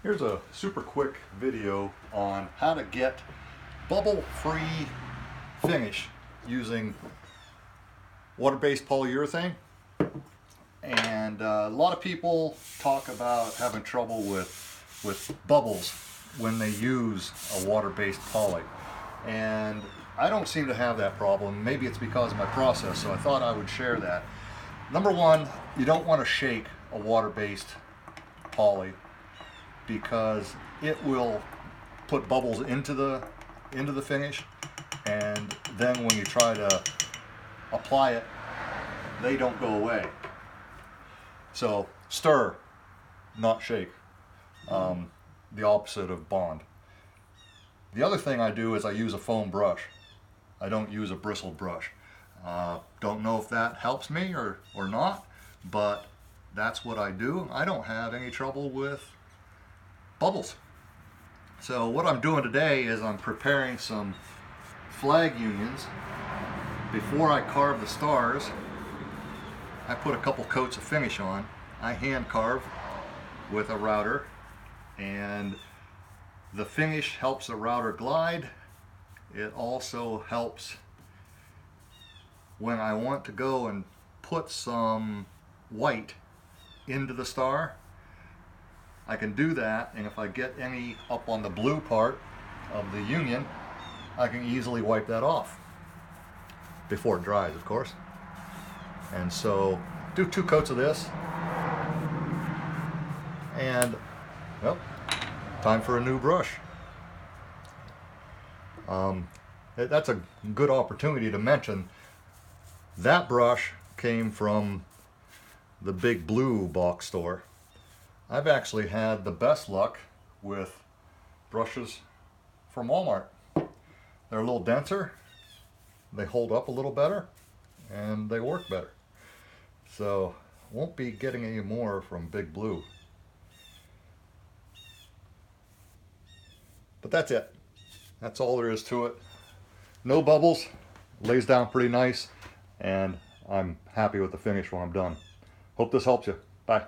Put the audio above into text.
Here's a super quick video on how to get bubble-free finish using water-based polyurethane. And a lot of people talk about having trouble with bubbles when they use a water-based poly. And I don't seem to have that problem. Maybe it's because of my process, so I thought I would share that. Number one, you don't want to shake a water-based poly because it will put bubbles into the finish, and then when you try to apply it, they don't go away. So stir, not shake. The opposite of bond. The other thing I do is I use a foam brush. I don't use a bristle brush. Don't know if that helps me or not, but that's what I do. I don't have any trouble with bubbles. So what I'm doing today is I'm preparing some flag unions. Before I carve the stars, I put a couple coats of finish on. I hand carve with a router, and the finish helps the router glide. It also helps when I want to go and put some white into the star. I can do that, and if I get any up on the blue part of the union, I can easily wipe that off before it dries, of course. And so do 2 coats of this, and well, time for a new brush. That's a good opportunity to mention that brush came from the Big Blue box store. I've actually had the best luck with brushes from Walmart. They're a little denser, they hold up a little better, and they work better. So won't be getting any more from Big Blue. But that's it. That's all there is to it. No bubbles, lays down pretty nice, and I'm happy with the finish when I'm done. Hope this helps you. Bye.